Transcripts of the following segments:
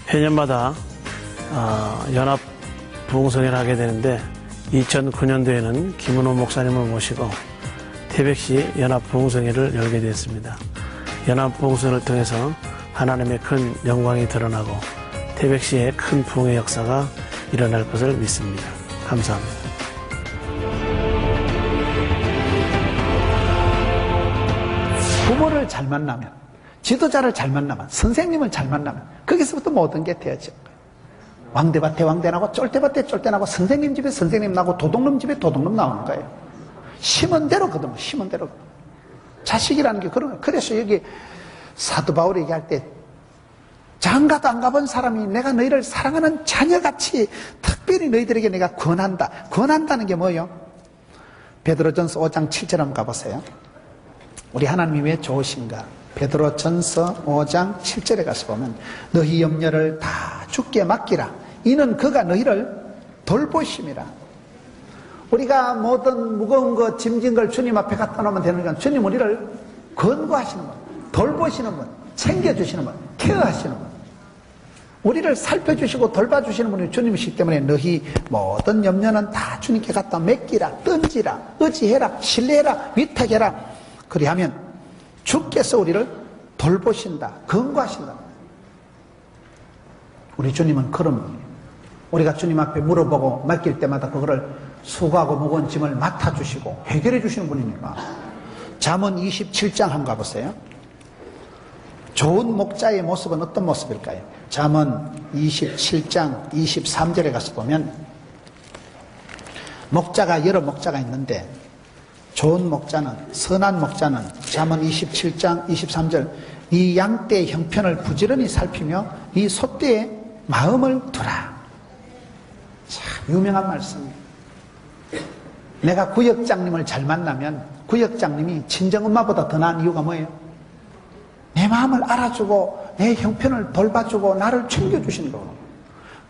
해년마다 연합 부흥성회를 하게 되는데 2009년도에는 김은호 목사님을 모시고 태백시 연합 부흥성회를 열게 되었습니다. 연합 부흥성회를 통해서 하나님의 큰 영광이 드러나고 태백시의 큰 부흥의 역사가 일어날 것을 믿습니다. 감사합니다. 부모를 잘 만나면, 지도자를 잘 만나면, 선생님을 잘 만나면 거기서부터 모든 게 되어지는 거예요. 왕대밭에 왕대 나고 쫄대밭에 쫄대 나고 선생님 집에 선생님 나고 도둑놈 집에 도둑놈 나오는 거예요. 심은 대로 거두면 심은 대로 거두면. 자식이라는 게 그런 거예요. 그래서 여기 사도 바울이 얘기할 때 장가도 안 가본 사람이 내가 너희를 사랑하는 자녀같이 특별히 너희들에게 내가 권한다. 권한다는 게 뭐예요? 베드로전서 5장 7절 한번 가보세요. 우리 하나님이 왜 좋으신가? 베드로전서 5장 7절에 가서 보면 너희 염려를 다 주께 맡기라. 이는 그가 너희를 돌보심이라. 우리가 모든 무거운 것, 짐진 걸 주님 앞에 갖다 놓으면 되는 건 주님 우리를 권고하시는 분, 돌보시는 분, 챙겨주시는 분, 케어하시는 분. 우리를 살펴주시고 돌봐주시는 분이 주님이시기 때문에 너희 모든 염려는 다 주님께 갖다 맡기라, 던지라, 의지해라, 신뢰해라, 위탁해라. 그리하면 주께서 우리를 돌보신다, 권고하신다. 우리 주님은 그런 분이에요. 우리가 주님 앞에 물어보고 맡길 때마다 그거를 수고하고 무거운 짐을 맡아주시고 해결해 주시는 분이니까. 잠언 27장 한번 가보세요. 좋은 목자의 모습은 어떤 모습일까요? 잠언 27장 23절에 가서 보면 목자가 여러 목자가 있는데 좋은 목자는, 선한 목자는 잠언 27장 23절 이 양떼의 형편을 부지런히 살피며 이 소떼의 마음을 두라. 참 유명한 말씀이에요. 내가 구역장님을 잘 만나면 구역장님이 친정엄마보다 더 나은 이유가 뭐예요? 내 마음을 알아주고 내 형편을 돌봐주고 나를 챙겨주시는 거예요.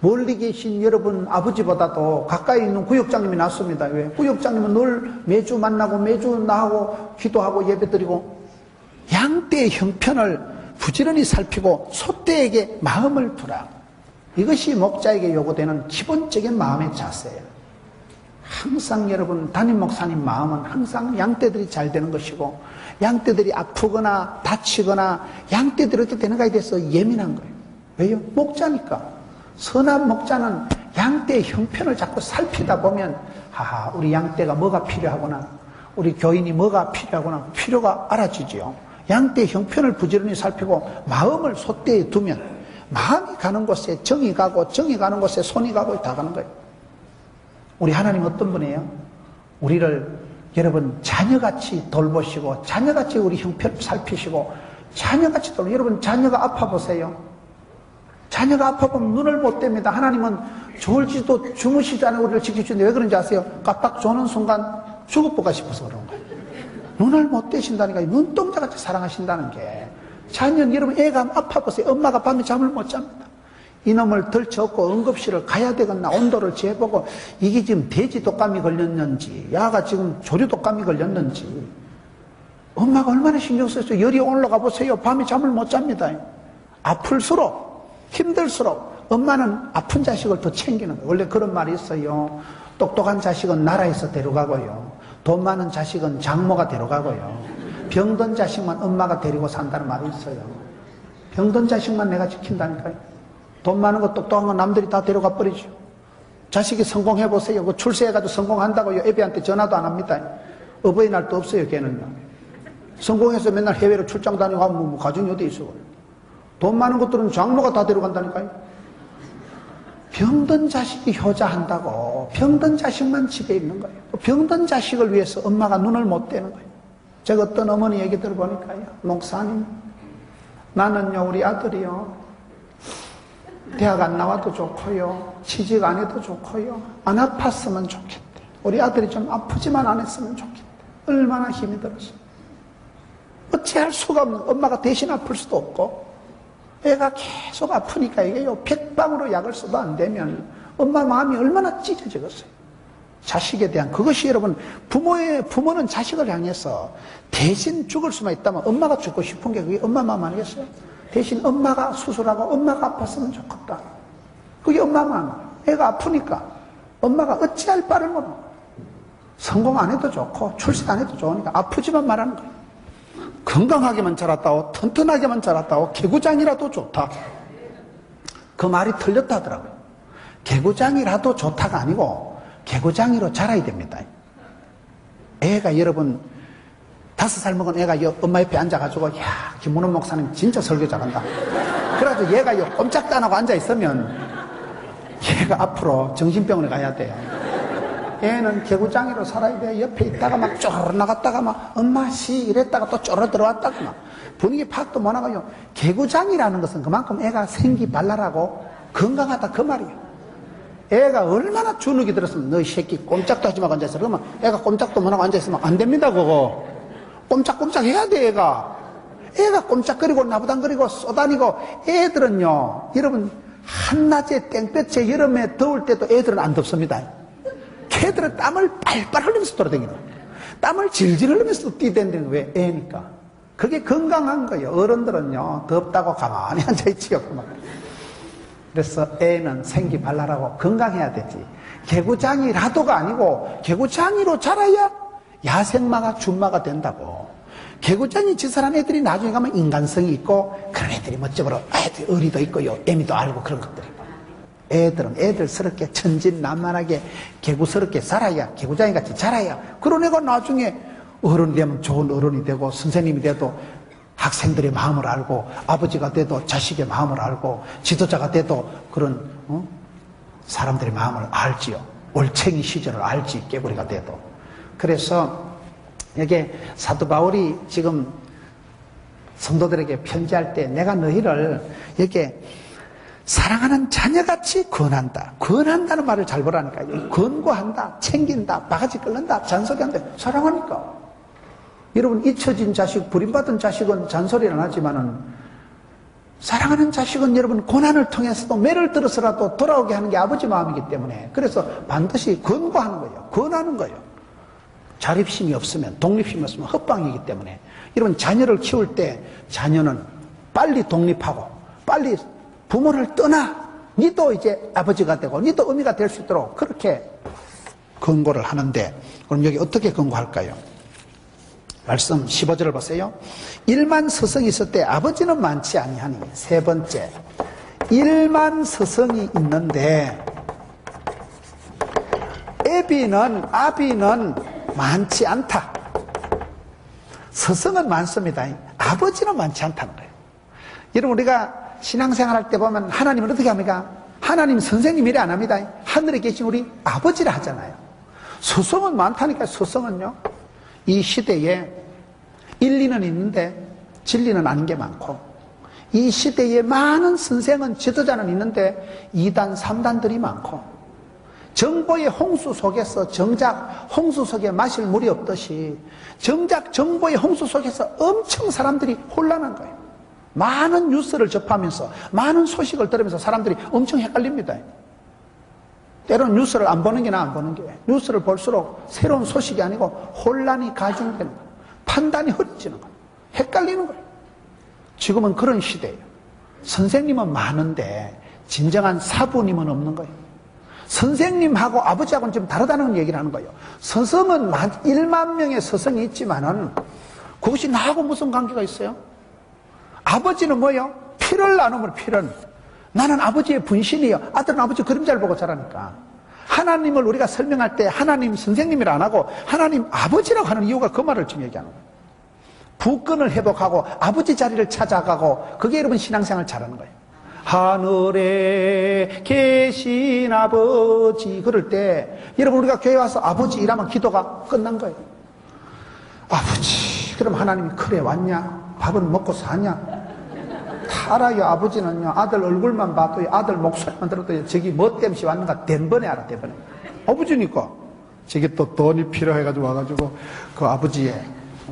멀리 계신 여러분 아버지보다도 가까이 있는 구역장님이 낫습니다. 왜? 구역장님은 늘 매주 만나고 매주 나하고 기도하고 예배드리고 양떼의 형편을 부지런히 살피고 소떼에게 마음을 두라. 이것이 목자에게 요구되는 기본적인 마음의 자세예요. 항상 여러분 담임 목사님 마음은 항상 양떼들이 잘 되는 것이고 양떼들이 아프거나 다치거나 양떼들이 어떻게 되는가에 대해서 예민한 거예요. 왜요? 목자니까. 선한 목자는 양떼의 형편을 자꾸 살피다 보면 우리 양떼가 뭐가 필요하구나, 우리 교인이 뭐가 필요하구나, 필요가 알아지지요. 양떼의 형편을 부지런히 살피고 마음을 소떼에 두면 마음이 가는 곳에 정이 가고 정이 가는 곳에 손이 가고 다 가는 거예요. 우리 하나님 어떤 분이에요? 우리를 여러분 자녀같이 돌보시고 자녀같이 우리 형편을 살피시고 자녀같이 돌보시고. 여러분 자녀가 아파 보세요. 자녀가 아파 보면 눈을 못 뗍니다. 하나님은 졸지도 주무시지 않고 우리를 지켜주는데 왜 그런지 아세요? 깜빡 조는 순간 죽어보가 싶어서 그런 거예요. 눈을 못 떼신다니까. 눈동자같이 사랑하신다는 게. 자녀는 여러분 애가 아파 보세요. 엄마가 밤에 잠을 못 잡니다. 이놈을 덜쳐업고 응급실을 가야 되겠나 온도를 재보고 이게 지금 돼지 독감이 걸렸는지 야가 지금 조류 독감이 걸렸는지 엄마가 얼마나 신경 썼어요. 열이 올라가 보세요. 밤에 잠을 못 잡니다. 아플수록 힘들수록 엄마는 아픈 자식을 더 챙기는 거예요. 원래 그런 말이 있어요. 똑똑한 자식은 나라에서 데려가고요, 돈 많은 자식은 장모가 데려가고요, 병든 자식만 엄마가 데리고 산다는 말이 있어요. 병든 자식만 내가 지킨다니까요. 돈 많은 거 똑똑한 거 남들이 다 데려가 버리죠. 자식이 성공해보세요. 그 출세해가지고 성공한다고요. 애비한테 전화도 안 합니다. 어버이날도 없어요. 걔는요. 성공해서 맨날 해외로 출장 다니고 하면 뭐 가정이 어디 있어. 돈 많은 것들은 장모가 다 데려간다니까요. 병든 자식이 효자한다고 병든 자식만 집에 있는 거예요. 병든 자식을 위해서 엄마가 눈을 못 떼는 거예요. 제가 어떤 어머니 얘기 들어보니까요. 목사님, 나는요 우리 아들이요 대학 안 나와도 좋고요, 취직 안 해도 좋고요, 안 아팠으면 좋겠대. 우리 아들이 좀 아프지만 안 했으면 좋겠대. 얼마나 힘이 들었어. 어찌할 수가 없는, 엄마가 대신 아플 수도 없고 애가 계속 아프니까 이게요 백방으로 약을 써도 안 되면 엄마 마음이 얼마나 찢어지겠어요. 자식에 대한 그것이 여러분 부모는 자식을 향해서 대신 죽을 수만 있다면 엄마가 죽고 싶은 게 그게 엄마 마음 아니겠어요? 대신 엄마가 수술하고 엄마가 아팠으면 좋겠다. 그게 엄마 마음. 애가 아프니까 엄마가 어찌할 바를 모르는 거예요. 성공 안 해도 좋고 출세 안 해도 좋으니까 아프지만 말하는 거예요. 건강하게만 자랐다고 튼튼하게만 자랐다고 개구장이라도 좋다. 그 말이 틀렸다 하더라고요. 개구장이라도 좋다가 아니고 개구장이로 자라야 됩니다. 애가 여러분 5살 먹은 애가 엄마 옆에 앉아가지고 야 김문호 목사님 진짜 설교 잘한다. 그래가지고 얘가 꼼짝도 안 하고 앉아있으면 얘가 앞으로 정신병원에 가야 돼요. 애는 개구장이로 살아야 돼. 옆에 있다가 막 쪼르르 나갔다가 막 엄마 씨 이랬다가 또 쪼르르 들어왔다가 막 분위기 파악도 못 나가요. 개구장이라는 것은 그만큼 애가 생기 발랄하고 건강하다 그 말이에요. 애가 얼마나 주눅이 들었으면 너 이 새끼 꼼짝도 하지 말고 앉아있어. 그러면 애가 꼼짝도 못 하고 앉아있으면 안 됩니다 그거. 꼼짝꼼짝 해야 돼 애가 꼼짝거리고 나부당거리고 쏘다니고. 애들은요 여러분 한낮에 땡볕에 여름에 더울 때도 애들은 안 덥습니다. 걔들은 땀을 빨빨 흘리면서 돌아다니는 거예요. 땀을 질질 흘리면서 뛰다니는 왜? 애니까. 그게 건강한 거예요. 어른들은요 덥다고 가만히 앉아있지요. 그래서 애는 생기 발랄하고 건강해야 되지. 개구장이라도가 아니고 개구장이로 자라야 야생마가 준마가 된다고. 개구장이 짓을한 애들이 나중에 가면 인간성이 있고 그런 애들이 멋져버려. 애들 의리도 있고요 애미도 알고 그런 것들이. 애들은 애들스럽게 천진난만하게 개구스럽게 살아야 개구장이 같이 자라야 그런 애가 나중에 어른이 되면 좋은 어른이 되고 선생님이 돼도 학생들의 마음을 알고 아버지가 돼도 자식의 마음을 알고 지도자가 돼도 그런 사람들의 마음을 알지요. 올챙이 시절을 알지 깨구리가 돼도. 그래서 여기 사도 바울이 지금 성도들에게 편지할 때 내가 너희를 여기 사랑하는 자녀같이 권한다. 권한다는 말을 잘 보라니까요. 권고한다, 챙긴다, 바가지 끓는다, 잔소리한다. 사랑하니까. 여러분 잊혀진 자식, 버림받은 자식은 잔소리는 안 하지만은 사랑하는 자식은 여러분 고난을 통해서도 매를 들어서라도 돌아오게 하는 게 아버지 마음이기 때문에 그래서 반드시 권고하는 거예요. 권하는 거예요. 자립심이 없으면 독립심이 없으면 헛방이기 때문에 여러분 자녀를 키울 때 자녀는 빨리 독립하고 빨리 부모를 떠나 니도 이제 아버지가 되고 니도 어미가 될 수 있도록 그렇게 권고를 하는데 그럼 여기 어떻게 권고할까요? 말씀 15절을 보세요. 일만 서성이 있을 때 아버지는 많지 아니하니. 세 번째, 일만 서성이 있는데 아비는 많지 않다. 서성은 많습니다. 아버지는 많지 않다는 거예요. 여러분 우리가 신앙생활 할 때 보면 하나님은 어떻게 합니까? 하나님 선생님이래 안 합니다. 하늘에 계신 우리 아버지라 하잖아요. 서성은 많다니까요. 서성은요 이 시대에 일리는 있는데 진리는 아닌 게 많고 이 시대에 많은 선생은 지도자는 있는데 2단 3단들이 많고 정보의 홍수 속에서 정작 홍수 속에 마실 물이 없듯이 정작 정보의 홍수 속에서 엄청 사람들이 혼란한 거예요. 많은 뉴스를 접하면서 많은 소식을 들으면서 사람들이 엄청 헷갈립니다. 때로는 뉴스를 안 보는 게 나아 안 보는 게 뉴스를 볼수록 새로운 소식이 아니고 혼란이 가중되는 거예요. 판단이 흐려지는 거예요. 헷갈리는 거예요. 지금은 그런 시대예요. 선생님은 많은데 진정한 사부님은 없는 거예요. 선생님하고 아버지하고는 좀 다르다는 얘기를 하는 거예요. 서성은 1만 명의 서성이 있지만은 그것이 나하고 무슨 관계가 있어요? 아버지는 뭐예요? 피를 나누면 피를. 나는 아버지의 분신이에요. 아들은 아버지 그림자를 보고 자라니까. 하나님을 우리가 설명할 때 하나님 선생님이라 안 하고 하나님 아버지라고 하는 이유가 그 말을 지금 얘기하는 거예요. 부권을 회복하고 아버지 자리를 찾아가고 그게 여러분 신앙생활 잘하는 거예요. 하늘에 계신 아버지 그럴 때 여러분 우리가 교회 와서 아버지 이라면 기도가 끝난 거예요. 아버지 그럼 하나님이 그래 왔냐? 밥은 먹고 사냐? 다 알아요. 아버지는요 아들 얼굴만 봐도 아들 목소리만 들어도 저기 뭐 때문에 왔는가 덴번에 알아. 덴번에 아버지니까 저기 또 돈이 필요해가지고 와가지고 그 아버지의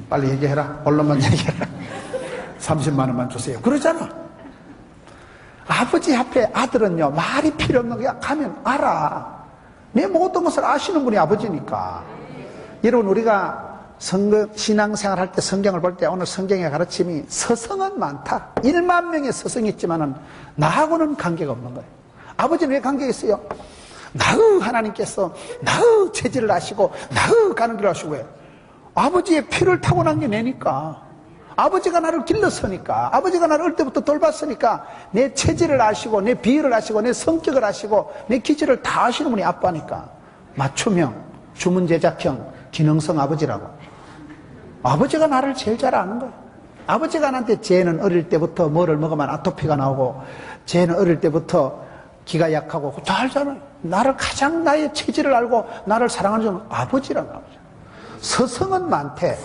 빨리 얘기해라. 언론만 얘기해라. 30만 원만 주세요. 그러잖아. 아버지 앞에 아들은요 말이 필요 없는 거야. 가면 알아. 내 모든 것을 아시는 분이 아버지니까. 여러분 우리가 신앙생활 할 때 성경을 볼 때 오늘 성경의 가르침이 서성은 많다. 1만 명의 서성이 있지만은 나하고는 관계가 없는 거예요. 아버지는 왜 관계가 있어요? 나의 하나님께서 나의 체질을 아시고 나의 가는 길을 아시고 왜? 아버지의 피를 타고난 게 내니까. 아버지가 나를 길렀으니까, 아버지가 나를 어릴 때부터 돌봤으니까 내 체질을 아시고 내 비위를 아시고 내 성격을 아시고 내 기질을 다 아시는 분이 아빠니까. 맞춤형, 주문제작형, 기능성 아버지라고. 아버지가 나를 제일 잘 아는 거예요. 아버지가 나한테 쟤는 어릴 때부터 뭐를 먹으면 아토피가 나오고 쟤는 어릴 때부터 기가 약하고 다 알잖아요. 나를 가장 나의 체질을 알고 나를 사랑하는 건 아버지라는 거죠. 서성은 많대.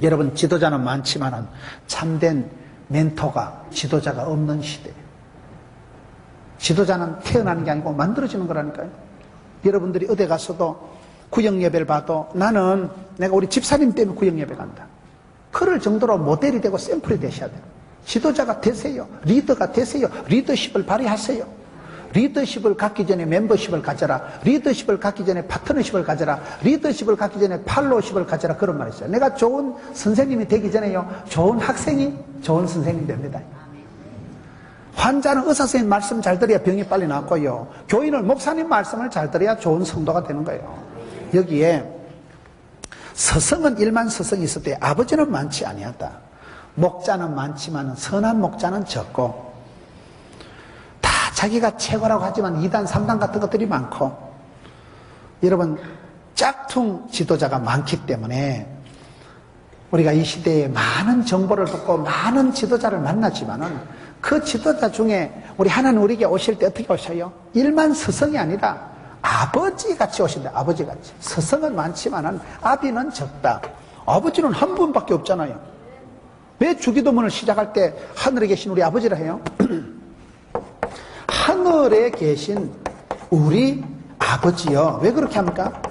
여러분, 지도자는 많지만은 참된 멘토가, 지도자가 없는 시대예요. 지도자는 태어나는 게 아니고 만들어지는 거라니까요. 여러분들이 어디 가서도 구역 예배를 봐도 나는 내가 우리 집사님 때문에 구역 예배 간다. 그럴 정도로 모델이 되고 샘플이 되셔야 돼요. 지도자가 되세요. 리더가 되세요. 리더십을 발휘하세요. 리더십을 갖기 전에 멤버십을 가져라. 리더십을 갖기 전에 파트너십을 가져라. 리더십을 갖기 전에 팔로우십을 가져라. 그런 말이 있어요. 내가 좋은 선생님이 되기 전에요, 좋은 학생이 좋은 선생님이 됩니다. 환자는 의사 선생님 말씀 잘 들어야 병이 빨리 낫고요, 교인은 목사님 말씀을 잘 들어야 좋은 성도가 되는 거예요. 여기에 서성은 1만 서성이 있을 때 아버지는 많지 아니하다. 목자는 많지만 선한 목자는 적고, 다 자기가 최고라고 하지만 2단 3단 같은 것들이 많고, 여러분, 짝퉁 지도자가 많기 때문에 우리가 이 시대에 많은 정보를 듣고 많은 지도자를 만나지만은 그 지도자 중에 우리 하나님 우리에게 오실 때 어떻게 오셔요? 1만 서성이 아니라 아버지같이 오신다. 아버지같이. 서성은 많지만은 아비는 적다. 아버지는 한 분밖에 없잖아요. 왜 주기도문을 시작할 때 하늘에 계신 우리 아버지라 해요? 하늘에 계신 우리 아버지요. 왜 그렇게 합니까?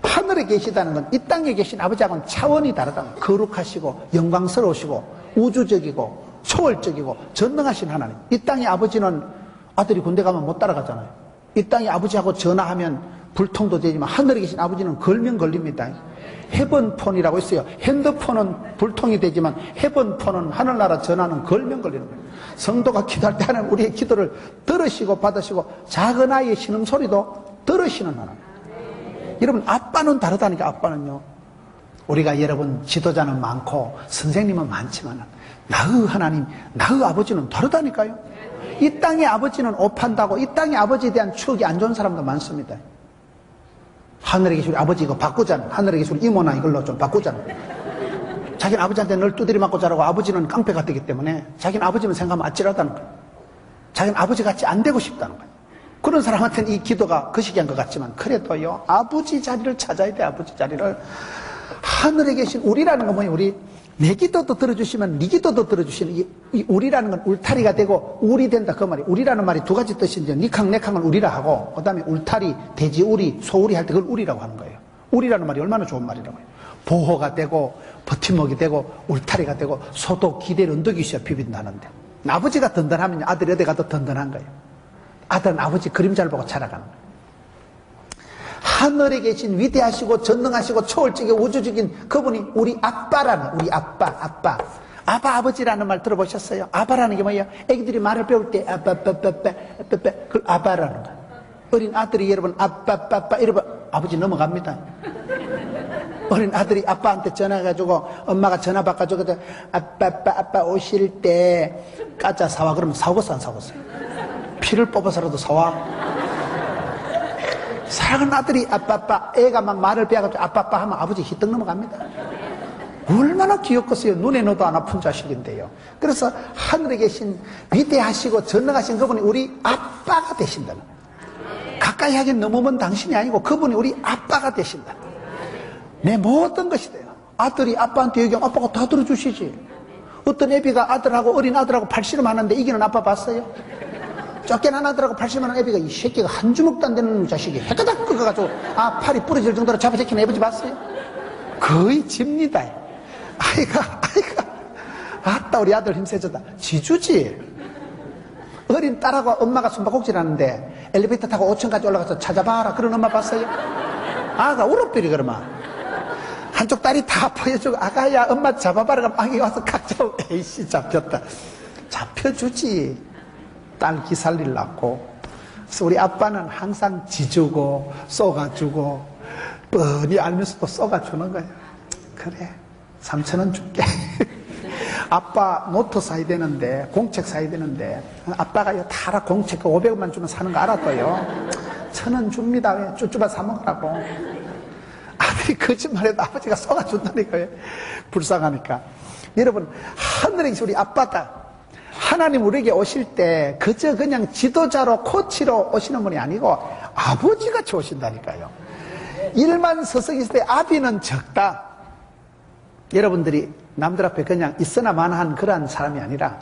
하늘에 계시다는 건 이 땅에 계신 아버지하고는 차원이 다르다. 거룩하시고 영광스러우시고 우주적이고 초월적이고 전능하신 하나님. 이 땅의 아버지는 아들이 군대 가면 못 따라가잖아요. 이 땅의 아버지하고 전화하면 불통도 되지만 하늘에 계신 아버지는 걸면 걸립니다. 헤븐폰이라고 있어요. 핸드폰은 불통이 되지만 헤븐폰은 하늘나라 전화는 걸면 걸리는 거예요. 성도가 기도할 때 하나님 우리의 기도를 들으시고 받으시고 작은 아이의 신음소리도 들으시는 하나님. 여러분, 아빠는 다르다니까. 아빠는요, 우리가 여러분 지도자는 많고 선생님은 많지만 나의 하나님, 나의 아버지는 다르다니까요. 이 땅의 아버지는 옷 판다고 이 땅의 아버지에 대한 추억이 안 좋은 사람도 많습니다. 하늘에 계신 우리 아버지 이거 바꾸잖아. 하늘에 계신 우리 이모나 이걸로 좀 바꾸잖아. 자기는 아버지한테 늘 두드려 맞고 자라고 아버지는 깡패 같기 때문에 자기는 아버지만 생각하면 아찔하다는 거예요. 자기는 아버지 같이 안 되고 싶다는 거예요. 그런 사람한테는 이 기도가 거시기한 것 같지만 그래도요, 아버지 자리를 찾아야 돼. 아버지 자리를. 하늘에 계신 우리라는 건 뭐예요? 우리 내 기도도 들어주시면 네 기도도 들어주시는 이 우리라는 건 울타리가 되고 울이 된다, 그 말이. 우리라는 말이 두 가지 뜻인데 니캉 내캉을 우리라 하고, 그 다음에 울타리, 돼지우리, 소우리 할 때 그걸 우리라고 하는 거예요. 우리라는 말이 얼마나 좋은 말이라고 해요. 보호가 되고 버팀목이 되고 울타리가 되고 소도 기대 언덕이 있어야 비빈다는데, 아버지가 든든하면 아들이 어디 가도 든든한 거예요. 아들은 아버지 그림자를 보고 자라가는 거예요. 하늘에 계신 위대하시고 전능하시고 초월적이고 우주적인 그분이 우리 아빠라는, 우리 아빠. 아빠, 아버지라는 말 들어보셨어요? 아빠라는 게 뭐예요? 애기들이 말을 배울 때 아빠, 그걸 아빠라는 거예요. 어린 아들이 여러분 아빠 이러면 아버지 넘어갑니다. 어린 아들이 아빠한테 전화해가지고 엄마가 전화 바꿔주고 아빠 오실 때 까짜 사와. 그러면 사오겠어 안 사오겠어요? 피를 뽑아서라도 사와. 사랑하는 아들이 아빠, 애가 막 말을 배워가지고 아빠 하면 아버지 희떡 넘어갑니다. 얼마나 귀엽겠어요. 눈에 넣어도 안 아픈 자식인데요. 그래서 하늘에 계신 위대하시고 전능하신 그분이 우리 아빠가 되신다는 거예요. 가까이 하긴 너무 먼 당신이 아니고 그분이 우리 아빠가 되신다. 내 모든 것이 돼요. 아들이 아빠한테 얘기하면 아빠가 다 들어주시지. 어떤 애비가 아들하고 어린 아들하고 팔씨름 하는데 이기는 아빠 봤어요? 쫓겨난 아들하고 팔씨름하는 애비가 이 새끼가 한 주먹도 안 되는 자식이 해가닥 끄어가지고 팔이 부러질 정도로 잡아제키는 애버지 봤어요? 거의 집니다. 아이가 아따 우리 아들 힘세졌다. 지주지. 어린 딸하고 엄마가 숨바꼭질 하는데 엘리베이터 타고 5층까지 올라가서 찾아봐라 그런 엄마 봤어요? 아가 울어버리 그러면. 한쪽 다리 다 보여주고, 아가야, 엄마 잡아봐라. 아기 와서 각자, 에이씨, 잡혔다. 잡혀주지. 딸 기살리려고. 그래서 우리 아빠는 항상 지주고, 쏘가주고, 뻔히 알면서도 쏘가주는 거야. 그래, 3,000원 줄게. 아빠 노트 사야 되는데, 공책 사야 되는데, 아빠가 다 공책 500원만 주면 사는 거 알았어요. 1,000원 줍니다. 왜? 쭈쭈바 사먹으라고. 아들이 거짓말해도 아버지가 쏘가준다니까요. 불쌍하니까. 여러분, 하늘에 계신 우리 아빠다. 하나님 우리에게 오실 때 그저 그냥 지도자로 코치로 오시는 분이 아니고 아버지같이 오신다니까요. 일만 서성이 있을 때 아비는 적다. 여러분들이 남들 앞에 그냥 있으나 마나한 그러한 사람이 아니라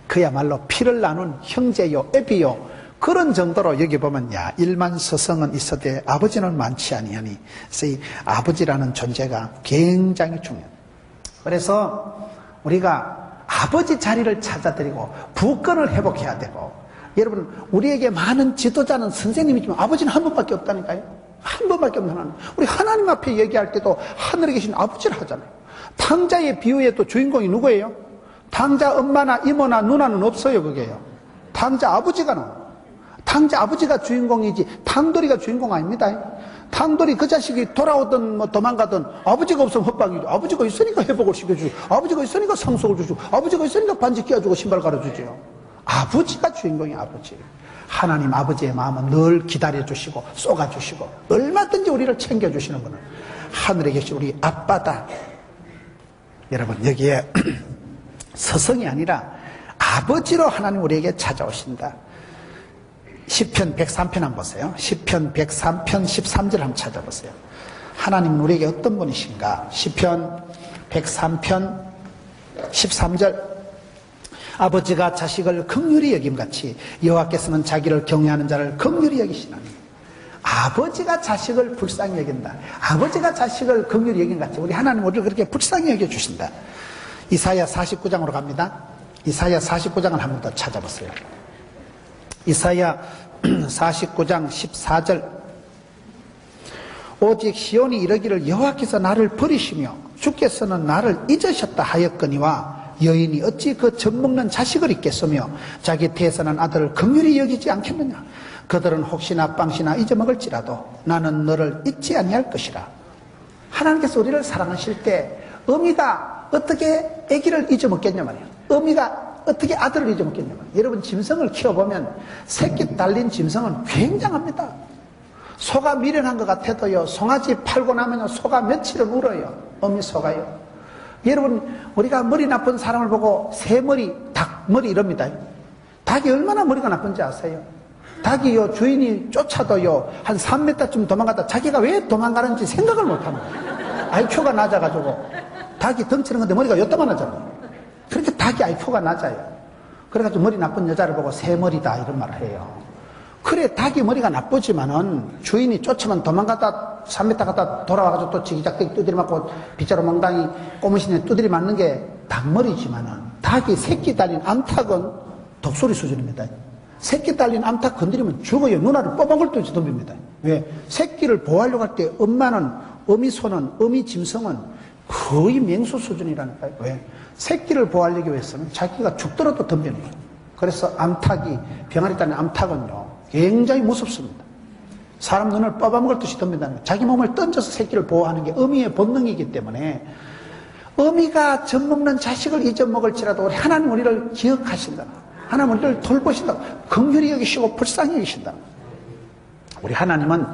그야말로 피를 나눈 형제요 애비요 그런 정도로 여기 보면 야 일만 서성은 있어도 아버지는 많지 아니하니. 그래서 이 아버지라는 존재가 굉장히 중요해요. 그래서 우리가 아버지 자리를 찾아드리고 부권을 회복해야 되고, 여러분 우리에게 많은 지도자는 선생님이지만 아버지는 한 분밖에 없다니까요. 한 분밖에 없는 하나님. 우리 하나님 앞에 얘기할 때도 하늘에 계신 아버지를 하잖아요. 탕자의 비유의 또 주인공이 누구예요? 탕자 엄마나 이모나 누나는 없어요. 그게요. 탕자 아버지가 나와요. 탕자 아버지가 주인공이지 탕돌이가 주인공 아닙니다. 탕돌이 그 자식이 돌아오든 뭐 도망가든 아버지가 없으면 헛방이죠. 아버지가 있으니까 회복을 시켜주고, 아버지가 있으니까 상속을 주고, 아버지가 있으니까 반지 끼워주고 신발 갈아주죠. 아버지가 주인공이 아버지. 하나님 아버지의 마음은 늘 기다려주시고 쏘가주시고 얼마든지 우리를 챙겨주시는 분은 하늘에 계신 우리 아빠다. 여러분 여기에 서성이 아니라 아버지로 하나님 우리에게 찾아오신다. 시편 103편 한번 보세요. 시편 103편 13절 한번 찾아보세요. 하나님은 우리에게 어떤 분이신가? 시편 103편 13절 아버지가 자식을 긍휼히 여김같이 여호와께서는 자기를 경외하는 자를 긍휼히 여기시나니. 아버지가 자식을 불쌍히 여긴다. 아버지가 자식을 긍휼히 여김같이 우리 하나님 우리를 그렇게 불쌍히 여겨주신다. 이사야 49장으로 갑니다. 이사야 49장을 한 번 더 찾아보세요. 이사야 49장 14절 오직 시온이 이르기를 여호와께서 나를 버리시며 주께서는 나를 잊으셨다 하였거니와 여인이 어찌 그 젖먹는 자식을 잊겠으며 자기 태에서는 아들을 긍휼히 여기지 않겠느냐. 그들은 혹시나 빵시나 잊어먹을지라도 나는 너를 잊지 아니할 것이라. 하나님께서 우리를 사랑하실 때 어미가 어떻게 아기를 잊어먹겠냐 말이에요. 어미가 어떻게 아들을 잊어먹겠냐면, 여러분 짐승을 키워보면 새끼 달린 짐승은 굉장합니다. 소가 미련한 것 같아도요, 송아지 팔고 나면 소가 며칠은 울어요. 어미 소가요. 여러분 우리가 머리 나쁜 사람을 보고 새머리, 닭머리 이럽니다. 닭이 얼마나 머리가 나쁜지 아세요? 닭이요 주인이 쫓아도요 한 3m쯤 도망가다 자기가 왜 도망가는지 생각을 못합니다. IQ가 낮아가지고 닭이 덩치는 건데 머리가 요따만하잖아요. 그렇게 닭이 IQ가 낮아요. 그래가지고 머리 나쁜 여자를 보고 새머리다 이런 말을 해요. 그래 닭이 머리가 나쁘지만은 주인이 쫓으면 도망가다 3m 가다 돌아와가지고 또 지기작대기 두드리 맞고 빗자루 멍당이 꼬무신에 두드리 맞는 게 닭머리지만은 닭이 새끼 달린 암탉은 독소리 수준입니다. 새끼 달린 암탉 건드리면 죽어요. 누나를 뽀방글도 덤빕니다. 왜? 새끼를 보호하려고 할 때 엄마는 어미 소는 어미 짐승은 거의 맹수 수준이라니까요. 왜? 새끼를 보호하기 위해서는 자기가 죽더라도 덤비는 거예요. 그래서 암탉이 병아리 달린 암탉은요 굉장히 무섭습니다. 사람 눈을 뽑아먹을 듯이 덤빈다는 거예요. 자기 몸을 던져서 새끼를 보호하는 게 어미의 본능이기 때문에 어미가 젖먹는 자식을 잊어먹을지라도 우리 하나님 우리를 기억하신다. 하나님 우리를 돌보신다. 긍휼히 여기시고 불쌍히 여기신다. 우리 하나님은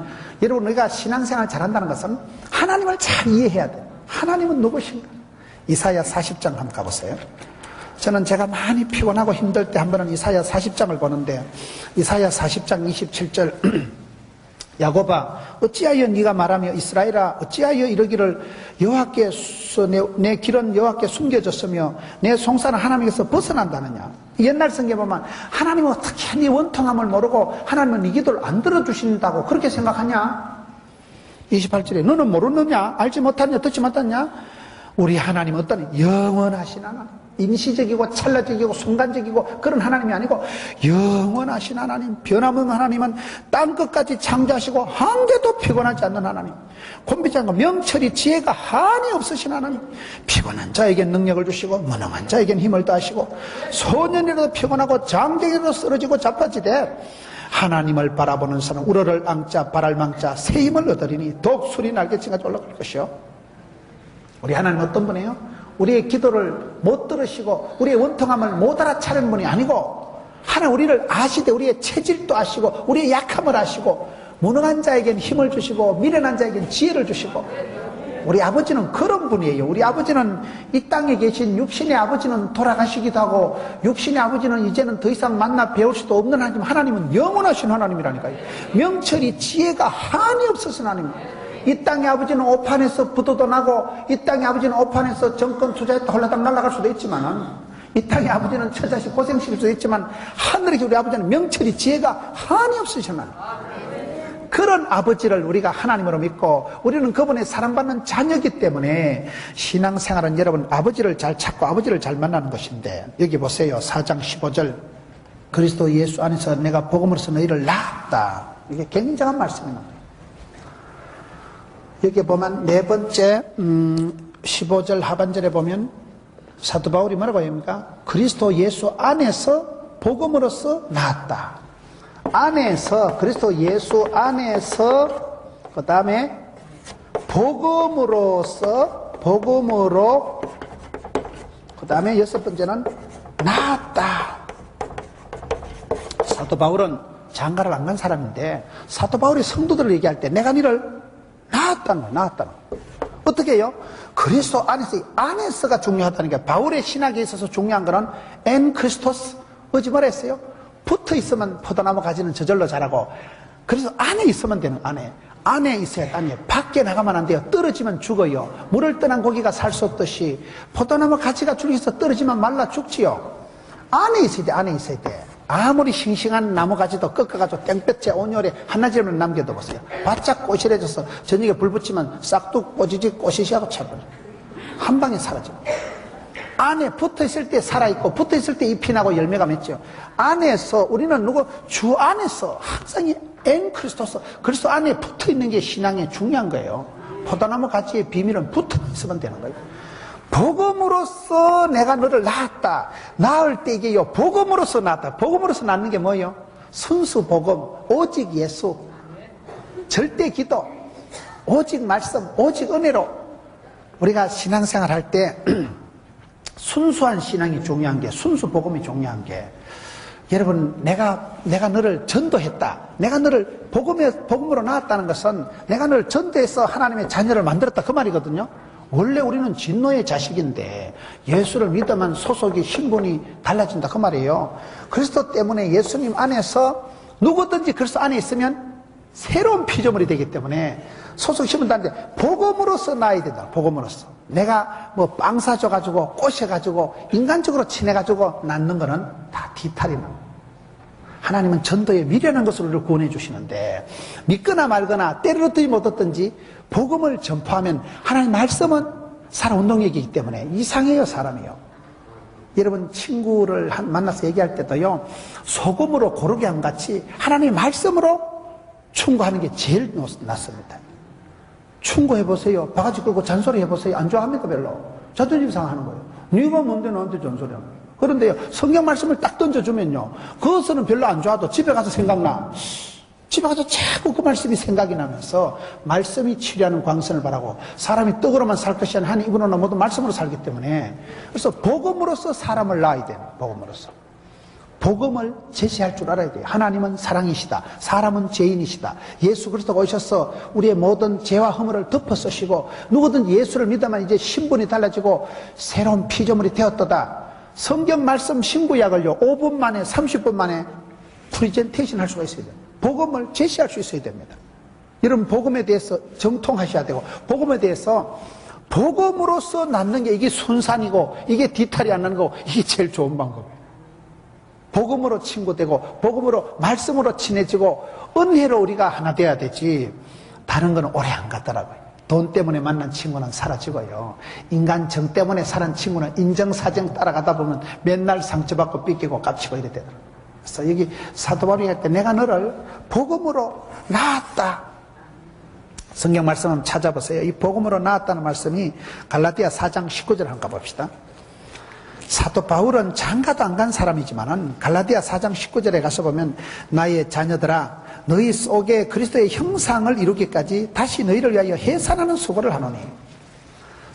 여러분 우리가 신앙생활 잘한다는 것은 하나님을 잘 이해해야 돼요. 하나님은 누구신가? 이사야 40장 한번 가보세요. 저는 제가 많이 피곤하고 힘들 때 한 번은 이사야 40장을 보는데 이사야 40장 27절 야곱아 어찌하여 네가 말하며 이스라엘아 어찌하여 이러기를 여호와께서 내 길은 여호와께 숨겨졌으며 내 송사는 하나님께서 벗어난다느냐. 옛날 성경에 보면 하나님은 어떻게 네 원통함을 모르고 하나님은 네 기도를 안 들어주신다고 그렇게 생각하냐. 28절에 너는 모르느냐 알지 못하느냐 듣지 못하느냐. 우리 하나님은 어떤 영원하신 하나님 임시적이고 찰나적이고 순간적이고 그런 하나님이 아니고 영원하신 하나님, 변함없는 하나님은 땅끝까지 창조하시고 한 개도 피곤하지 않는 하나님, 곤비지 않고 명철이 지혜가 한이 없으신 하나님, 피곤한 자에겐 능력을 주시고 무능한 자에겐 힘을 더하시고 소년이라도 피곤하고 장정이라도 쓰러지고 자빠지되 하나님을 바라보는 사람 우러를 앙자 발을 망자 새 힘을 얻으리니 더욱 술이 날개치가 올라갈 것이요. 우리 하나님 어떤 분이에요? 우리의 기도를 못 들으시고 우리의 원통함을 못 알아차리는 분이 아니고 하나님 우리를 아시되 우리의 체질도 아시고 우리의 약함을 아시고 무능한 자에겐 힘을 주시고 미련한 자에겐 지혜를 주시고 우리 아버지는 그런 분이에요. 우리 아버지는 이 땅에 계신 육신의 아버지는 돌아가시기도 하고 육신의 아버지는 이제는 더 이상 만나 배울 수도 없는 하나님, 하나님은 영원하신 하나님이라니까요. 명철이 지혜가 한이 없으신 하나님. 이 땅의 아버지는 오판에서 부도도 나고 이 땅의 아버지는 오판에서 정권 투자했다 홀라당 날아갈 수도 있지만은 이 땅의 아버지는 처자식 고생시킬 수도 있지만 하늘에 우리 아버지는 명철이 지혜가 한이 없으시나 그런 아버지를 우리가 하나님으로 믿고 우리는 그분의 사랑받는 자녀이기 때문에 신앙생활은 여러분 아버지를 잘 찾고 아버지를 잘 만나는 것인데 여기 보세요. 4장 15절 그리스도 예수 안에서 내가 복음으로서 너희를 낳았다. 이게 굉장한 말씀입니다. 여기 보면 네 번째 15절 하반절에 보면 사도 바울이 뭐라고 합니까? 그리스도 예수 안에서 복음으로서 나았다. 안에서 그리스도 예수 안에서 그 다음에 복음으로 그 다음에 여섯 번째는 나았다. 사도 바울은 장가를 안 간 사람인데 사도 바울이 성도들을 얘기할 때 내가 너를 나았다는 거예요. 나았다는 거예요. 어떻게 해요? 그리스도 안에서가 중요하다는 게 바울의 신학에 있어서 중요한 거는 엔 크리스토스 어찌 뭐라 했어요? 붙어 있으면 포도나무 가지는 저절로 자라고 그래서 안에 있으면 되는 안에 있어야 안에 밖에 나가면 안 돼요. 떨어지면 죽어요. 물을 떠난 고기가 살 수 없듯이 포도나무 가지가 줄기서 떨어지면 말라 죽지요. 안에 있어야 돼. 안에 있어야 돼. 아무리 싱싱한 나무가지도 꺾어가지고 땡볕에 온열에 한나절만 남겨도 보세요. 바짝 꼬실해져서 저녁에 불 붙이면 싹둑 꼬지지 꼬시시하고 차버려. 한 방에 사라져. 안에 붙어있을 때 살아있고 붙어있을 때 잎이 나고 열매가 맺죠. 안에서 우리는 주 안에서 항상 엔 크리스토스 그리스도 안에 붙어있는 게 신앙의 중요한 거예요. 포도나무 가지의 비밀은 붙어있으면 되는 거예요. 복음으로써 내가 너를 낳았다. 낳을 때 이게요. 복음으로써 낳았다. 복음으로써 낳는 게 뭐예요? 순수 복음, 오직 예수, 절대 기도, 오직 말씀, 오직 은혜로 우리가 신앙생활 할 때 순수한 신앙이 중요한 게 순수 복음이 중요한 게 여러분 내가 너를 전도했다. 내가 너를 복음으로 낳았다는 것은 내가 너를 전도해서 하나님의 자녀를 만들었다 그 말이거든요. 원래 우리는 진노의 자식인데 예수를 믿으면 소속이 신분이 달라진다 그 말이에요. 그리스도 때문에 예수님 안에서 누구든지 그리스도 안에 있으면 새로운 피조물이 되기 때문에 소속 신분 다른데 복음으로서 나야 된다. 복음으로서 내가 뭐 빵 사줘가지고 꼬셔가지고 인간적으로 친해가지고 낳는 거는 다 뒤탈이나 하나님은 전도에 미련한 것으로 우리를 구원해 주시는데 믿거나 말거나 때를 얻든지 못 얻든지 복음을 전파하면 하나님 말씀은 살아운동력이기 때문에 이상해요. 사람이요. 여러분 친구를 만나서 얘기할 때도요 소금으로 고르게 함같이 하나님의 말씀으로 충고하는 게 제일 낫습니다. 충고해보세요. 바가지 끌고 잔소리 해보세요. 안 좋아합니까? 별로. 자존심 상하는 거예요. 네가 뭔데 나한테 잔소리하는 거예요. 그런데요 성경 말씀을 딱 던져주면요 그것은 별로 안 좋아도 집에 가서 생각나. 집에 가서 자꾸 그 말씀이 생각이 나면서 말씀이 치료하는 광선을 바라고 사람이 떡으로만 살 것이 아니라 한 입으로나 모두 말씀으로 살기 때문에 그래서 복음으로서 사람을 낳아야 돼요. 복음으로서 복음을 제시할 줄 알아야 돼요. 하나님은 사랑이시다. 사람은 죄인이시다. 예수 그리스도가 오셔서 우리의 모든 죄와 허물을 덮어 쓰시고 누구든 예수를 믿으면 이제 신분이 달라지고 새로운 피조물이 되었도다. 성경 말씀 신구약을요 5분 만에 30분 만에 프리젠테이션 할 수가 있어야 돼요. 복음을 제시할 수 있어야 됩니다. 여러분 복음에 대해서 정통하셔야 되고 복음에 대해서 복음으로서 낳는 게 이게 순산이고 이게 뒤탈이 안 나는 거고 이게 제일 좋은 방법이에요. 복음으로 친구되고 복음으로 말씀으로 친해지고 은혜로 우리가 하나 돼야 되지 다른 건 오래 안 가더라고요. 돈 때문에 만난 친구는 사라지고요. 인간 정 때문에 사는 친구는 인정사정 따라가다 보면 맨날 상처받고 삐끼고 깝치고 이래 되더라고요. 그래서 여기 사도 바울이 할 때 내가 너를 복음으로 낳았다. 성경 말씀 한번 찾아보세요. 이 복음으로 낳았다는 말씀이 갈라디아 4장 19절 한번 가봅시다. 사도 바울은 장가도 안 간 사람이지만은 갈라디아 4장 19절에 가서 보면 나의 자녀들아 너희 속에 그리스도의 형상을 이루기까지 다시 너희를 위하여 해산하는 수고를 하노니.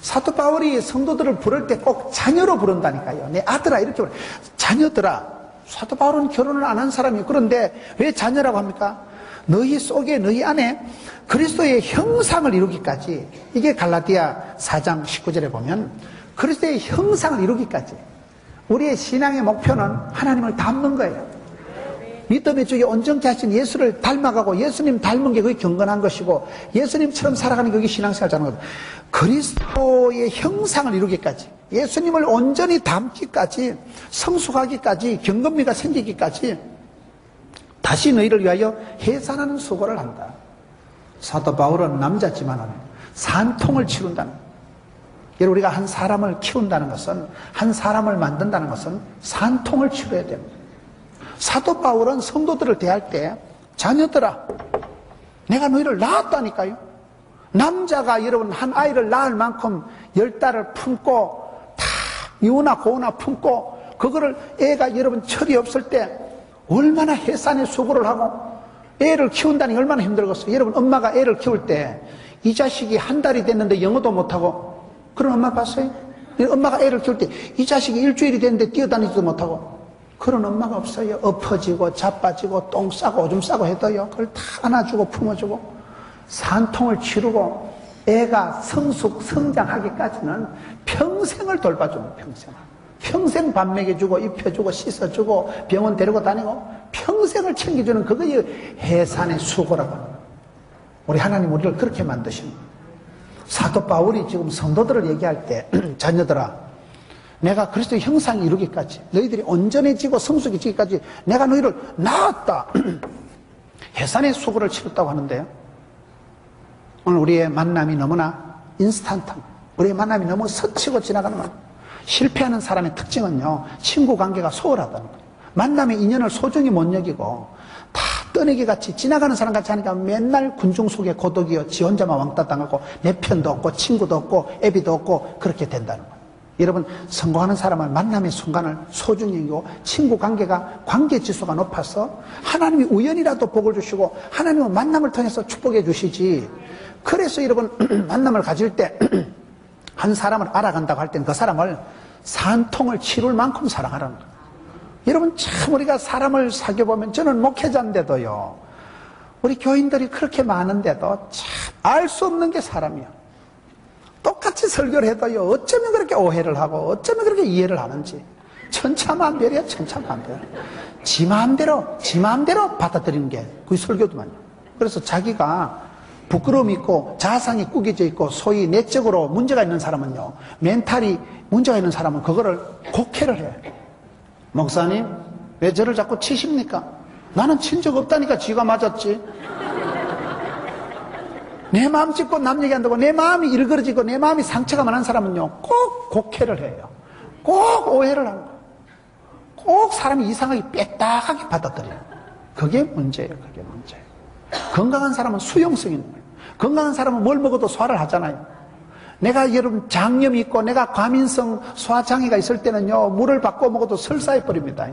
사도 바울이 성도들을 부를 때 꼭 자녀로 부른다니까요. 내 아들아 이렇게 부르. 자녀들아. 사도 바울은 결혼을 안 한 사람이에요. 그런데 왜 자녀라고 합니까? 너희 속에 너희 안에 그리스도의 형상을 이루기까지. 이게 갈라디아 4장 19절에 보면 그리스도의 형상을 이루기까지. 우리의 신앙의 목표는 하나님을 닮는 거예요. 믿음의 주에 온전케 하신 예수를 닮아가고 예수님 닮은 게 그게 경건한 것이고 예수님처럼 살아가는 게 그게 신앙생활 하는 거예요. 그리스도의 형상을 이루기까지, 예수님을 온전히 닮기까지, 성숙하기까지, 경건미가 생기기까지 다시 너희를 위하여 해산하는 수고를 한다. 사도 바울은 남자지만은 산통을 치룬다는 거예요. 여러분, 우리가 한 사람을 키운다는 것은, 한 사람을 만든다는 것은 산통을 치러야 됩니다. 사도 바울은 성도들을 대할 때 자녀들아 내가 너희를 낳았다니까요. 남자가 여러분 한 아이를 낳을 만큼 10달을 품고 다 이우나 고우나 품고 그거를 애가 여러분 철이 없을 때 얼마나 해산의 수고를 하고 애를 키운다니 얼마나 힘들겠어요. 여러분, 엄마가 애를 키울 때 이 자식이 한 달이 됐는데 영어도 못하고 그런 엄마 봤어요? 엄마가 애를 키울 때 이 자식이 일주일이 됐는데 뛰어다니지도 못하고 그런 엄마가 없어요. 엎어지고 자빠지고 똥 싸고 오줌 싸고 해도요 그걸 다 안아주고 품어주고 산통을 치르고 애가 성장하기까지는 평생을 돌봐주는 평생 밥 먹여주고 입혀주고 씻어주고 병원 데리고 다니고 평생을 챙겨주는 그거의 해산의 수고라고 합니다. 우리 하나님 우리를 그렇게 만드신 사도 바울이 지금 성도들을 얘기할 때 자녀들아 내가 그리스도의 형상이 이루기까지 너희들이 온전해지고 성숙해지기까지 내가 너희를 낳았다. 해산의 수고를 치렀다고 하는데요. 오늘 우리의 만남이 너무나 인스턴트한, 우리의 만남이 너무 스치고 지나가는 말. 실패하는 사람의 특징은요, 친구 관계가 소홀하다는 거예요. 만남의 인연을 소중히 못 여기고 다 떠내기같이 지나가는 사람 같이 하니까 맨날 군중 속의 고독이요, 지 혼자만 왕따 당하고 내 편도 없고 친구도 없고 애비도 없고 그렇게 된다는 거예요. 여러분, 성공하는 사람은 만남의 순간을 소중히 여기고 친구 관계가 관계 지수가 높아서 하나님이 우연이라도 복을 주시고 하나님은 만남을 통해서 축복해 주시지. 그래서 여러분 만남을 가질 때 한 사람을 알아간다고 할 땐 그 사람을 산통을 치룰 만큼 사랑하라는 거예요. 여러분, 참 우리가 사람을 사귀어보면 저는 목회자인데도요, 우리 교인들이 그렇게 많은데도 참 알 수 없는 게 사람이야. 똑같이 설교를 해도요, 어쩌면 그렇게 오해를 하고 어쩌면 그렇게 이해를 하는지. 천차만별이야, 천차만별. 지 마음대로 받아들이는 게 그게 설교도만요. 그래서 자기가 부끄러움이 있고 자상이 꾸겨져 있고 소위 내적으로 문제가 있는 사람은요, 멘탈이 문제가 있는 사람은 그거를 곡해를 해요. 목사님, 왜 저를 자꾸 치십니까? 나는 친 적 없다니까. 지가 맞았지. 내 마음 짚고 남 얘기한다고 내 마음이 일그러지고 내 마음이 상처가 많은 사람은요, 꼭 곡해를 해요. 꼭 오해를 하는 거예요. 꼭 사람이 이상하게 빽딱하게 받아들여요. 그게 문제예요. 그게 문제예요. 건강한 사람은 수용성이 있는 거예요. 건강한 사람은 뭘 먹어도 소화를 하잖아요. 내가 여러분 장염이 있고 내가 과민성 소화장애가 있을 때는요, 물을 바꿔 먹어도 설사해 버립니다.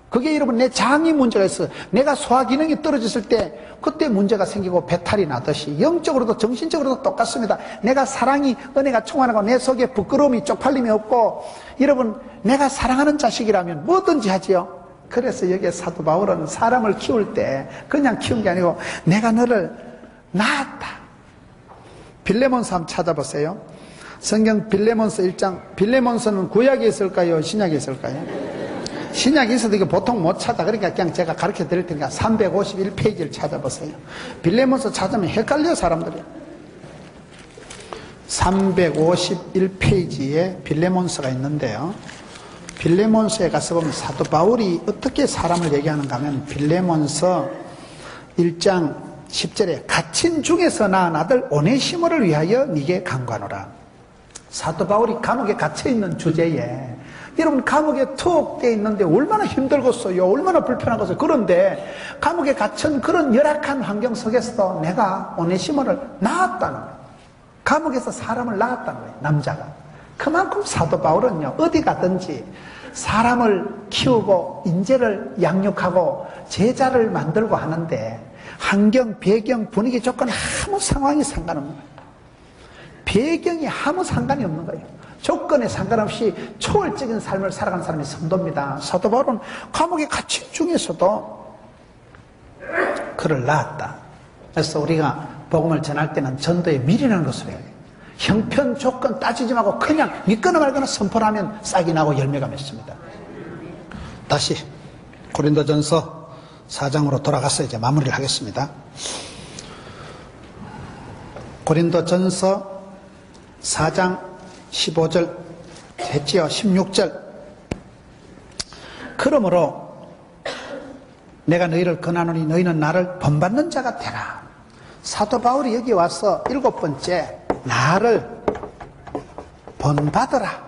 그게 여러분 내 장이 문제가 있어. 내가 소화 기능이 떨어졌을 때 그때 문제가 생기고 배탈이 나듯이 영적으로도 정신적으로도 똑같습니다. 내가 사랑이 은혜가 충만하고 내 속에 부끄러움이 쪽팔림이 없고 여러분 내가 사랑하는 자식이라면 뭐든지 하지요. 그래서 여기에 사도 바울은 사람을 키울 때 그냥 키운 게 아니고 내가 너를 낳았다. 빌레몬서 한번 찾아보세요. 성경 빌레몬서 1장. 빌레몬서는 구약에 있을까요? 신약에 있을까요? 신약에 있어도 이거 보통 못 찾아. 그러니까 그냥 제가 가르쳐 드릴 테니까 351페이지를 찾아보세요. 빌레몬서 찾으면 헷갈려 사람들이. 351페이지에 빌레몬서가 있는데요. 빌레몬서에 가서 보면 사도 바울이 어떻게 사람을 얘기하는가 하면 빌레몬서 1장 10절에 갇힌 중에서 낳은 아들 오네시모를 위하여 네게 간구하노라. 사도 바울이 감옥에 갇혀있는 주제에, 여러분 감옥에 투옥되어 있는데 얼마나 힘들겠어요. 얼마나 불편하겠어요. 그런데 감옥에 갇힌 그런 열악한 환경 속에서도 내가 오네시모를 낳았다는 거예요. 감옥에서 사람을 낳았다는 거예요. 남자가. 그만큼 사도 바울은요, 어디 가든지 사람을 키우고 인재를 양육하고 제자를 만들고 하는데 환경, 배경, 분위기, 조건 아무 상황이 상관없는 거예요. 배경이 아무 상관이 없는 거예요. 조건에 상관없이 초월적인 삶을 살아가는 사람이 성도입니다. 사도 바울은 감옥에 갇힌 중에서도 그를 낳았다. 그래서 우리가 복음을 전할 때는 전도의 미리라는 것을 해요. 형편, 조건 따지지 말고 그냥 믿거나 말거나 선포를 하면 싹이 나고 열매가 맺습니다. 다시 고린도전서 4장으로 돌아가서 이제 마무리를 하겠습니다. 고린도전서 4장 15절 했지요. 16절. 그러므로 내가 너희를 권하노니 너희는 나를 본받는 자가 되라. 사도 바울이 여기 와서 7번째, 나를 본받으라.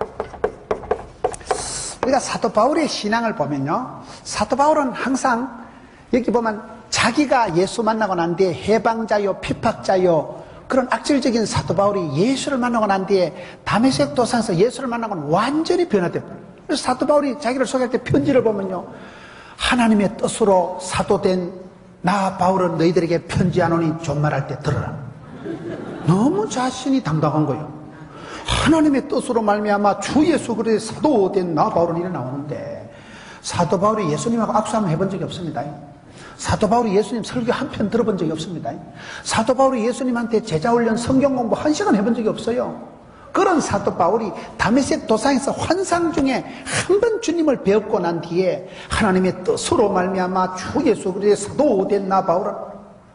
우리가 사도 바울의 신앙을 보면요, 사도 바울은 항상 여기 보면 자기가 예수 만나고 난 뒤에 해방자요, 피팍자요, 그런 악질적인 사도 바울이 예수를 만나고 난 뒤에 다메섹 도상에서 예수를 만나고는 완전히 변화돼요. 그래서 사도 바울이 자기를 소개할 때 편지를 보면요, 하나님의 뜻으로 사도된 나 바울은 너희들에게 편지하노니 존말할 때 들어라. 너무 자신이 당당한 거예요. 하나님의 뜻으로 말미암아 주 예수 그리스도의 사도된 나 바울은 이래 나오는데, 사도 바울이 예수님하고 악수한번 해본 적이 없습니다. 사도 바울이 예수님 설교 한 편 들어본 적이 없습니다. 사도 바울이 예수님한테 제자 훈련 성경 공부 1시간 해본 적이 없어요. 그런 사도 바울이 다메섹 도상에서 환상 중에 한 번 주님을 배웠고 난 뒤에 하나님의 뜻으로 말미암아 주 예수 그리스도의 사도된 나 바울은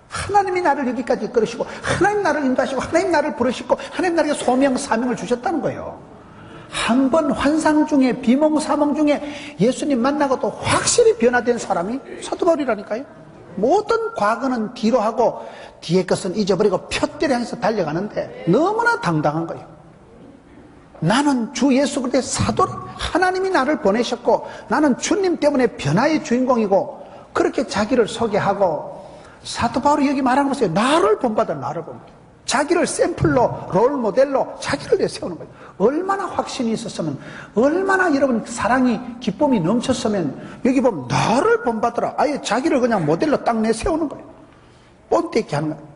하나님이 나를 여기까지 이끌으시고 하나님 나를 인도하시고 하나님 나를 부르시고 하나님 나에게 소명 사명을 주셨다는 거예요. 한 번 환상 중에 비몽사몽 중에 예수님 만나고도 확실히 변화된 사람이 사도 바울이라니까요. 모든 과거는 뒤로 하고 뒤에 것은 잊어버리고 표대를 향해서 달려가는데 너무나 당당한 거예요. 나는 주 예수 그리스도의 사도라. 하나님이 나를 보내셨고 나는 주님 때문에 변화의 주인공이고, 그렇게 자기를 소개하고, 사도 바울이 여기 말하는 것은 나를 본받아. 나를 본받아. 자기를 샘플로, 롤 모델로 자기를 내세우는 거예요. 얼마나 확신이 있었으면, 얼마나 여러분 사랑이, 기쁨이 넘쳤으면, 여기 보면 나를 본받으라. 아예 자기를 그냥 모델로 딱 내세우는 거예요. 본때 있게 하는 거예요.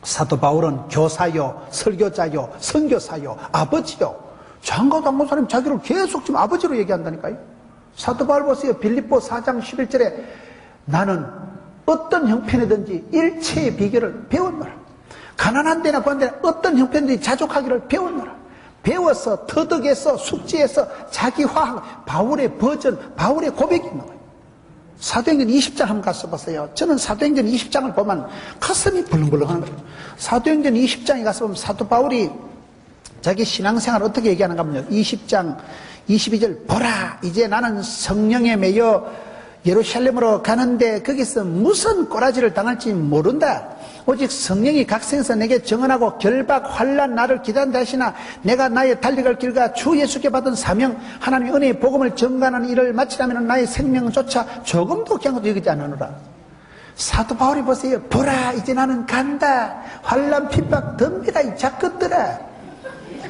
사도 바울은 교사요, 설교자요, 선교사요, 아버지요. 장가도 안 본 사람이 자기를 계속 지금 아버지로 얘기한다니까요. 사도 바울 보세요. 빌립보 4장 11절에 나는 어떤 형편이든지 일체의 비결을 배웠노라. 가난한 데나 관 데나 어떤 형편이든지 자족하기를 배웠노라. 배워서 터득해서 숙지해서 자기화한 바울의 버전, 바울의 고백이 있는 거예요. 사도행전 20장 한번 가서 보세요. 저는 사도행전 20장을 보면 가슴이 벌렁벌렁하는 거예요. 사도행전 20장에 가서 보면 사도 바울이 자기 신앙생활을 어떻게 얘기하는가 하면요, 20장 22절 보라 이제 나는 성령에 매여 예루살렘으로 가는데 거기서 무슨 꼬라지를 당할지 모른다. 오직 성령이 각성해서 내게 정언하고 결박 환난 나를 기다린다 하시나 내가 나의 달려갈 길과 주 예수께 받은 사명 하나님의 은혜의 복음을 전가하는 일을 마치려면 나의 생명조차 조금도 경고도 여기지 않으노라. 사도 바울이 보세요. 보라 이제 나는 간다. 환난 핍박 덤비다 이 작것들아.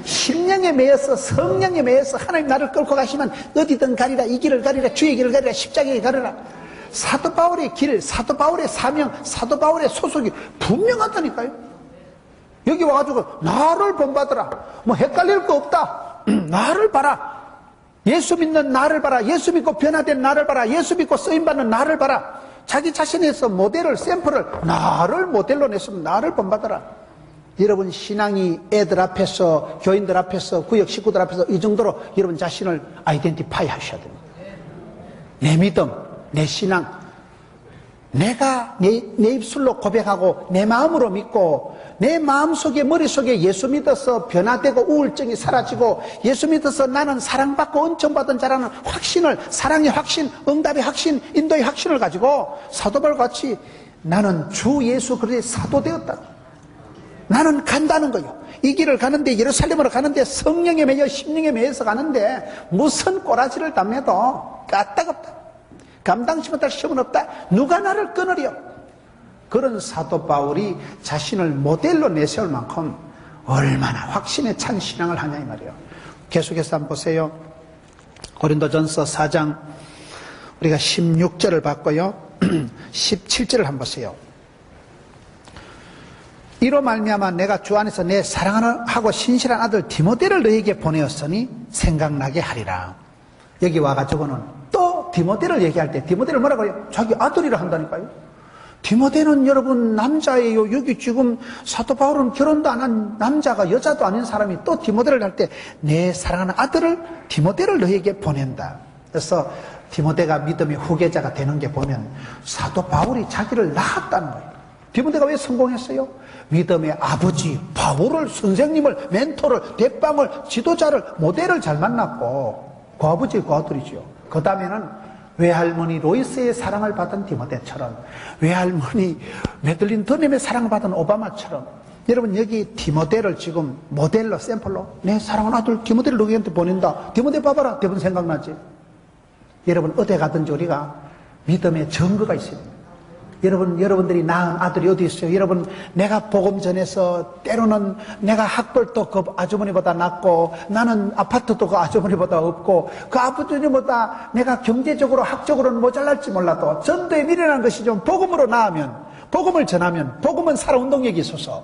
심령에 매여서 성령에 매여서 하나님 나를 끌고 가시면 어디든 가리라. 이 길을 가리라. 주의 길을 가리라. 십자가에 가리라. 사도 바울의 길, 사도 바울의 사명, 사도 바울의 소속이 분명하다니까요. 여기 와가지고 나를 본받으라. 뭐 헷갈릴 거 없다. 나를 봐라. 예수 믿는 나를 봐라. 예수 믿고 변화된 나를 봐라. 예수 믿고 쓰임받는 나를 봐라. 자기 자신에서 모델을, 샘플을 나를 모델로 냈으면 나를 본받아라. 여러분 신앙이 애들 앞에서, 교인들 앞에서, 구역 식구들 앞에서 이 정도로 여러분 자신을 아이덴티파이 하셔야 됩니다. 내 믿음, 내 신앙, 내가 내 입술로 고백하고 내 마음으로 믿고 내 마음속에 머릿속에 예수 믿어서 변화되고 우울증이 사라지고 예수 믿어서 나는 사랑받고 은총받은 자라는 확신을, 사랑의 확신, 응답의 확신, 인도의 확신을 가지고 사도 바울 같이 나는 주 예수 그리스도의 사도 되었다. 나는 간다는 거요. 이 길을 가는데, 예루살렘으로 가는데 성령에 매여 심령에 매여서 가는데 무슨 꼬라지를 담해도 까딱없다. 감당치 못할 시험은 없다. 누가 나를 끊으리요? 그런 사도 바울이 자신을 모델로 내세울 만큼 얼마나 확신에 찬 신앙을 하냐 이 말이에요. 계속해서 한번 보세요. 고린도전서 4장 우리가 16절을 봤고요. 17절을 한번 보세요. 이로 말미암아 내가 주 안에서 내 사랑하고 신실한 아들 디모데를 너에게 보내었으니 생각나게 하리라. 여기 와가지고는 또 디모데를 얘기할 때 디모데를 뭐라고 해요? 자기 아들이라 한다니까요. 디모데는 여러분 남자예요. 여기 지금 사도 바울은 결혼도 안 한 남자가 여자도 아닌 사람이 또 디모데를 할 때 내 사랑하는 아들을 디모데를 너에게 보낸다. 그래서 디모데가 믿음의 후계자가 되는 게 보면 사도 바울이 자기를 낳았다는 거예요. 디모데가 왜 성공했어요? 믿음의 아버지 바울을, 선생님을, 멘토를, 대빵을, 지도자를, 모델을 잘 만났고 그 아버지 그 아들이죠. 그 다음에는 외할머니 로이스의 사랑을 받은 디모데처럼, 외할머니 메들린 더넴의 사랑을 받은 오바마처럼, 여러분 여기 디모데를 지금 모델로, 샘플로 내 사랑하는 아들 디모데를 너희한테 보낸다. 디모데 봐봐라. 대부분 생각나지? 여러분 어디 가든지 우리가 믿음의 증거가 있어야 됩니다. 여러분들이 낳은 아들이 어디 있어요? 여러분, 내가 복음 전해서 때로는 내가 학벌도 그 아주머니보다 낮고, 나는 아파트도 그 아주머니보다 없고, 그 아버지보다 내가 경제적으로, 학적으로는 모자랄지 몰라도, 전도에 미련한 것이 좀 복음으로 나으면, 복음을 전하면, 복음은 살아 운동력이 있어서,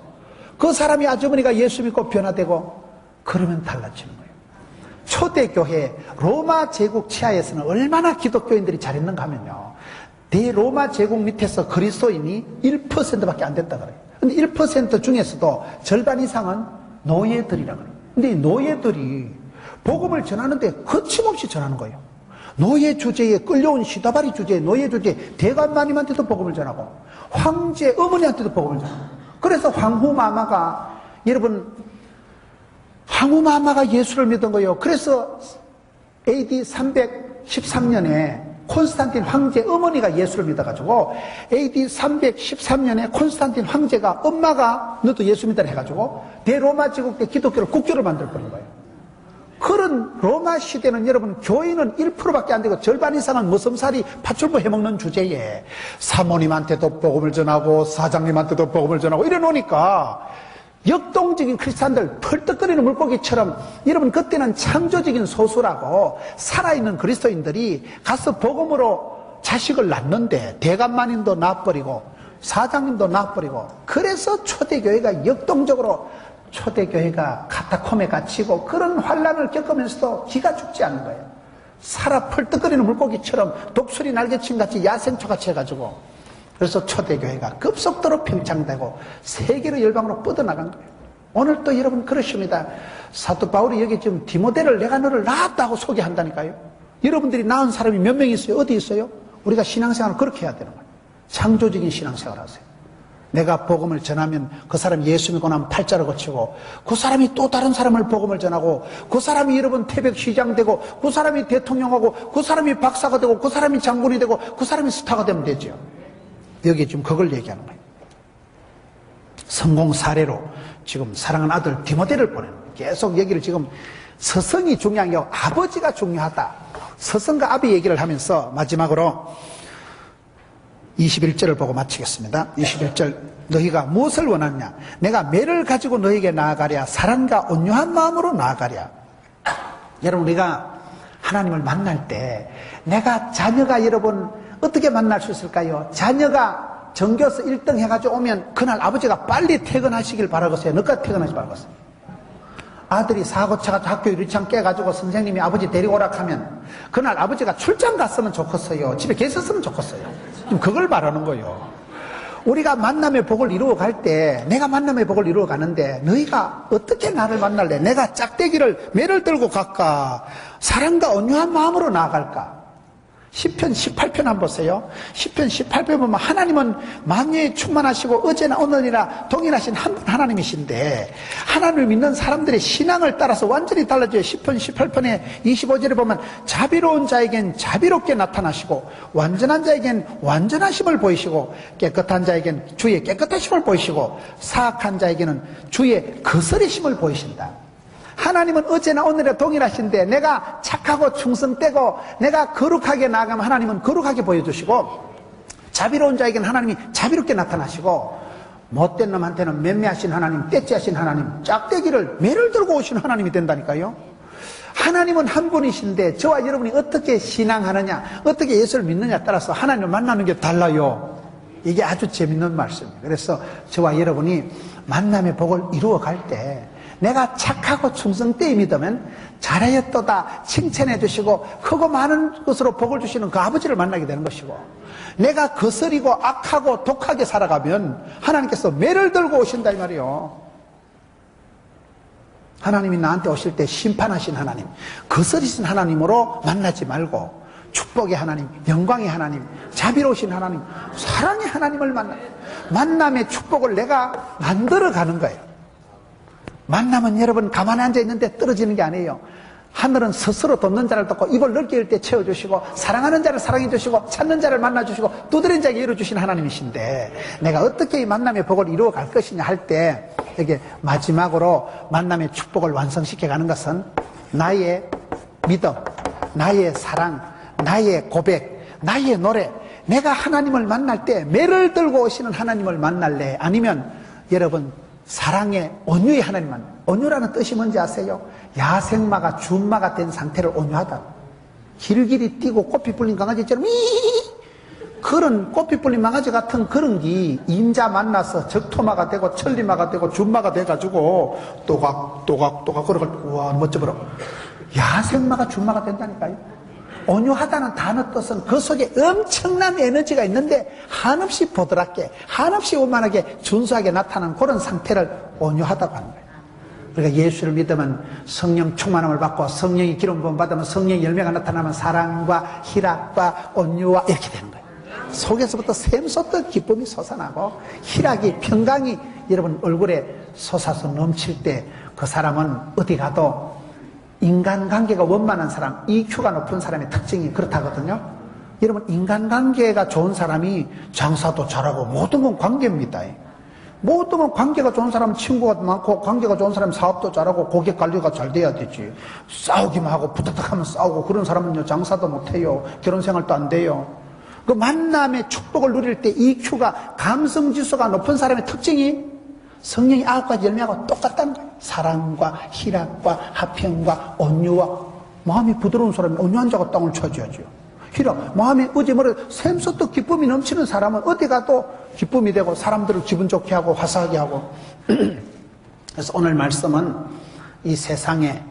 그 사람이 아주머니가 예수 믿고 변화되고, 그러면 달라지는 거예요. 초대교회, 로마 제국 치하에서는 얼마나 기독교인들이 잘했는가 하면요. 대로마 제국 밑에서 그리스도인이 1%밖에 안 됐다 그래요. 근데 1% 중에서도 절반 이상은 노예들이라 그래요. 근데 이 노예들이 복음을 전하는데 거침없이 전하는 거예요. 노예 주제에 끌려온 시다바리 주제에 노예 주제에 대감마님한테도 복음을 전하고 황제 어머니한테도 복음을 전하고 그래서 황후마마가 여러분 황후마마가 예수를 믿은 거예요. 그래서 AD 313년에 콘스탄틴 황제 어머니가 예수를 믿어가지고 AD 313년에 콘스탄틴 황제가 엄마가 너도 예수 믿으라 해가지고 대로마 제국 때 기독교를 국교를 만들어버린 거예요. 그런 로마 시대는 여러분 교인은 1%밖에 안 되고 절반 이상은 무섬살이 파출부 해먹는 주제에 사모님한테도 복음을 전하고 사장님한테도 복음을 전하고 이래 놓으니까 역동적인 크리스찬들 펄떡거리는 물고기처럼 여러분 그때는 창조적인 소수라고 살아있는 그리스도인들이 가서 복음으로 자식을 낳는데 대감마님도 낳아버리고 사장님도 낳아버리고 그래서 초대교회가 역동적으로 초대교회가 카타콤에 갇히고 그런 환란을 겪으면서도 기가 죽지 않는 거예요. 살아 펄떡거리는 물고기처럼 독수리 날개침같이 야생초같이 해가지고 그래서 초대교회가 급속도로 평창되고 세계로 열방으로 뻗어나간 거예요. 오늘 또 여러분 그러십니다. 사도 바울이 여기 지금 디모데를 내가 너를 낳았다고 소개한다니까요. 여러분들이 낳은 사람이 몇 명 있어요? 어디 있어요? 우리가 신앙생활을 그렇게 해야 되는 거예요. 창조적인 신앙생활을 하세요. 내가 복음을 전하면 그 사람이 예수 믿고 나면 팔자를 고치고 그 사람이 또 다른 사람을 복음을 전하고 그 사람이 여러분 태백시장 되고 그 사람이 대통령하고 그 사람이 박사가 되고 그 사람이 장군이 되고 그 사람이 스타가 되면 되죠. 여기 지금 그걸 얘기하는 거예요. 성공 사례로 지금 사랑하는 아들 디모데를 보내는 거예요. 계속 얘기를 지금 서성이 중요한 게 아니고 아버지가 중요하다. 서성과 아비 얘기를 하면서 마지막으로 21절을 보고 마치겠습니다. 21절 너희가 무엇을 원하냐? 내가 매를 가지고 너희에게 나아가랴 사랑과 온유한 마음으로 나아가랴. 여러분 우리가 하나님을 만날 때 내가 자녀가 여러분 어떻게 만날 수 있을까요? 자녀가 전교에서 1등 해가지고 오면 그날 아버지가 빨리 퇴근하시길 바라겠어요? 너까지 퇴근하시 바라겠어요? 아들이 사고차가 학교 유리창 깨가지고 선생님이 아버지 데리고 오라 하면 그날 아버지가 출장 갔으면 좋겠어요? 집에 계셨으면 좋겠어요? 지금 그걸 말하는 거예요. 우리가 만남의 복을 이루어 갈 때 내가 만남의 복을 이루어 가는데 너희가 어떻게 나를 만날래? 내가 짝대기를 매를 들고 갈까? 사랑과 온유한 마음으로 나아갈까? 시편 18편 한번 보세요. 시편 18편 보면 하나님은 만유에 충만하시고 어제나 오늘이나 동일하신 한 분 하나님이신데, 하나님을 믿는 사람들의 신앙을 따라서 완전히 달라져요. 시편 18편의 25절에 보면 자비로운 자에겐 자비롭게 나타나시고 완전한 자에겐 완전하심을 보이시고 깨끗한 자에겐 주의 깨끗하심을 보이시고 사악한 자에게는 주의 거스리심을 보이신다. 하나님은 어제나 오늘에 동일하신데, 내가 착하고 충성되고 내가 거룩하게 나아가면 하나님은 거룩하게 보여주시고, 자비로운 자에게는 하나님이 자비롭게 나타나시고, 못된 놈한테는 맴매하신 하나님, 떼찌하신 하나님, 짝대기를 매를 들고 오시는 하나님이 된다니까요. 하나님은 한 분이신데 저와 여러분이 어떻게 신앙하느냐, 어떻게 예수를 믿느냐에 따라서 하나님을 만나는 게 달라요. 이게 아주 재밌는 말씀이에요. 그래서 저와 여러분이 만남의 복을 이루어 갈 때, 내가 착하고 충성되이 믿으면 잘하였도다 칭찬해 주시고 크고 많은 것으로 복을 주시는 그 아버지를 만나게 되는 것이고, 내가 거스리고 악하고 독하게 살아가면 하나님께서 매를 들고 오신다 이 말이에요. 하나님이 나한테 오실 때 심판하신 하나님, 거스리신 하나님으로 만나지 말고 축복의 하나님, 영광의 하나님, 자비로우신 하나님, 사랑의 하나님을 만남의 축복을 내가 만들어가는 거예요. 만나면 여러분 가만히 앉아있는데 떨어지는 게 아니에요. 하늘은 스스로 돕는 자를 돕고 입을 넓게 열 때 채워주시고, 사랑하는 자를 사랑해주시고, 찾는 자를 만나주시고, 두드린 자에게 열어주신 하나님이신데, 내가 어떻게 이 만남의 복을 이루어 갈 것이냐 할 때, 이게 마지막으로 만남의 축복을 완성시켜 가는 것은 나의 믿음, 나의 사랑, 나의 고백, 나의 노래, 내가 하나님을 만날 때 매를 들고 오시는 하나님을 만날래? 아니면 여러분 사랑의 온유의 하나님만. 온유라는 뜻이 뭔지 아세요? 야생마가 준마가 된 상태를 온유하다. 길길이 뛰고 꼬피 불린 강아지처럼 그런 꼬피 불린 강아지 같은 그런 게 인자 만나서 적토마가 되고 천리마가 되고 준마가 돼가지고 또각 걸어갈 때 우와 멋져버려. 야생마가 준마가 된다니까요. 온유하다는 단어 뜻은 그 속에 엄청난 에너지가 있는데 한없이 보드랍게, 한없이 오만하게 준수하게 나타나는 그런 상태를 온유하다고 하는 거예요. 우리가 예수를 믿으면 성령 충만함을 받고, 성령의 기름 부음 받으면 성령의 열매가 나타나면 사랑과 희락과 온유와 이렇게 되는 거예요. 속에서부터 샘솟던 기쁨이 솟아나고 희락이, 평강이 여러분 얼굴에 솟아서 넘칠 때 그 사람은 어디 가도 인간관계가 원만한 사람, EQ가 높은 사람의 특징이 그렇다거든요. 여러분 인간관계가 좋은 사람이 장사도 잘하고 모든 건 관계입니다. 모든 건 관계가 좋은 사람은 친구가 많고, 관계가 좋은 사람은 사업도 잘하고 고객 관리가 잘 돼야 되지. 싸우기만 하고 부탁하면 싸우고 그런 사람은요 장사도 못해요. 결혼생활도 안 돼요. 그 만남의 축복을 누릴 때 EQ가, 감성지수가 높은 사람의 특징이 성령의 9가지 열매하고 똑같다는 거예요. 사랑과 희락과 화평과 온유와, 마음이 부드러운 사람이 온유한 자가 땅을 차지하죠. 희락, 마음이 어제머리 샘솟던 기쁨이 넘치는 사람은 어디 가도 기쁨이 되고 사람들을 기분 좋게 하고 화사하게 하고. 그래서 오늘 말씀은 이 세상에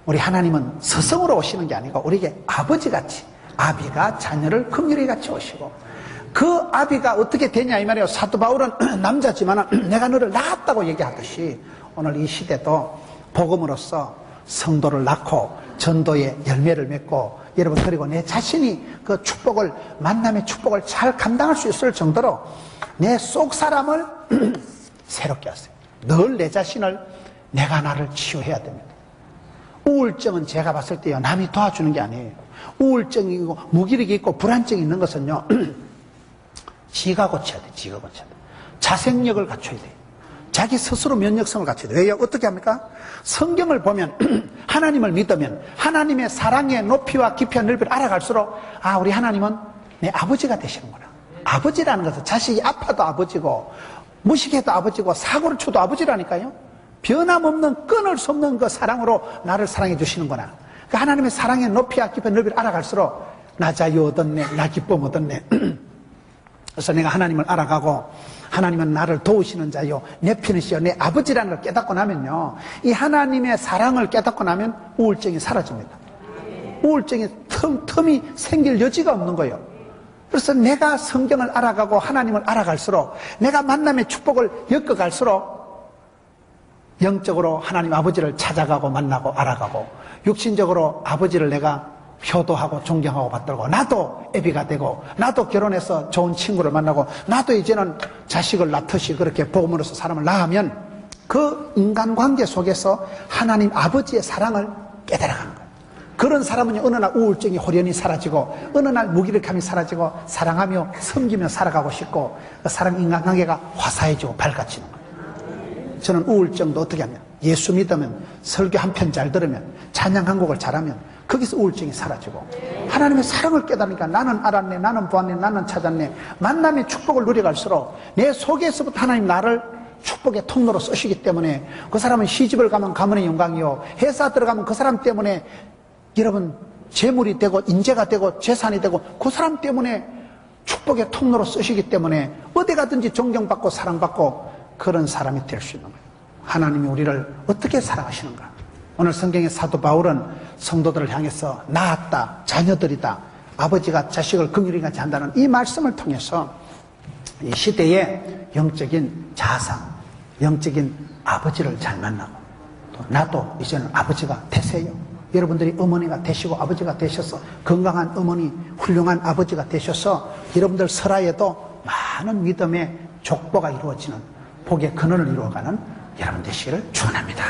우리 하나님은 스승으로 오시는 게 아니고 우리에게 아버지같이, 아비가 자녀를 긍휼히 같이 오시고, 그 아비가 어떻게 되냐 이 말이에요. 사도 바울은 남자지만 내가 너를 낳았다고 얘기하듯이 오늘 이 시대도 복음으로써 성도를 낳고 전도의 열매를 맺고, 여러분 그리고 내 자신이 그 축복을, 만남의 축복을 잘 감당할 수 있을 정도로 내 속 사람을 새롭게 하세요. 늘 내 자신을, 내가 나를 치유해야 됩니다. 우울증은 제가 봤을 때요 남이 도와주는 게 아니에요. 우울증이고 무기력이 있고 불안증이 있는 것은요 지가 고쳐야 돼. 지가 고쳐야 돼. 자생력을 갖춰야 돼. 자기 스스로 면역성을 갖춰야 돼. 왜요? 어떻게 합니까? 성경을 보면 하나님을 믿으면 하나님의 사랑의 높이와 깊이와 넓이를 알아갈수록, 아, 우리 하나님은 내 아버지가 되시는구나. 아버지라는 것은 자식이 아파도 아버지고 무식해도 아버지고 사고를 쳐도 아버지라니까요. 변함없는 끊을 수 없는 그 사랑으로 나를 사랑해 주시는구나. 그 하나님의 사랑의 높이와 깊이와 넓이를 알아갈수록 나 자유 얻었네, 나 기쁨 얻었네. 그래서 내가 하나님을 알아가고 하나님은 나를 도우시는 자요, 내 편이시요, 내 아버지라는 걸 깨닫고 나면요, 이 하나님의 사랑을 깨닫고 나면 우울증이 사라집니다. 우울증이 틈이 생길 여지가 없는 거예요. 그래서 내가 성경을 알아가고 하나님을 알아갈수록, 내가 만남의 축복을 엮어갈수록 영적으로 하나님 아버지를 찾아가고 만나고 알아가고, 육신적으로 아버지를 내가 효도하고 존경하고 받들고, 나도 애비가 되고, 나도 결혼해서 좋은 친구를 만나고, 나도 이제는 자식을 낳듯이 그렇게 복음으로서 사람을 낳으면 그 인간관계 속에서 하나님 아버지의 사랑을 깨달아가는 거예요. 그런 사람은 어느 날 우울증이 호련히 사라지고, 어느 날 무기력함이 사라지고, 사랑하며 섬기며 살아가고 싶고, 그 사람 인간관계가 화사해지고 밝아지는 거예요. 저는 우울증도 어떻게 하면, 예수 믿으면, 설교 한 편 잘 들으면, 찬양 한 곡을 잘하면 거기서 우울증이 사라지고, 하나님의 사랑을 깨달으니까 나는 알았네, 나는 보았네, 나는 찾았네. 만남의 축복을 누려갈수록 내 속에서부터 하나님 나를 축복의 통로로 쓰시기 때문에, 그 사람은 시집을 가면 가문의 영광이요, 회사 들어가면 그 사람 때문에 여러분 재물이 되고 인재가 되고 재산이 되고, 그 사람 때문에 축복의 통로로 쓰시기 때문에 어디 가든지 존경받고 사랑받고 그런 사람이 될 수 있는 거예요. 하나님이 우리를 어떻게 사랑하시는가? 오늘 성경의 사도 바울은 성도들을 향해서 낳았다, 자녀들이다, 아버지가 자식을 긍휼히 같이 한다는 이 말씀을 통해서 이 시대의 영적인 자상, 영적인 아버지를 잘 만나고, 또 나도 이제는 아버지가 되세요. 여러분들이 어머니가 되시고 아버지가 되셔서 건강한 어머니, 훌륭한 아버지가 되셔서 여러분들 설화에도 많은 믿음의 족보가 이루어지는, 복의 근원을 이루어가는 여러분 되시기를 축원합니다.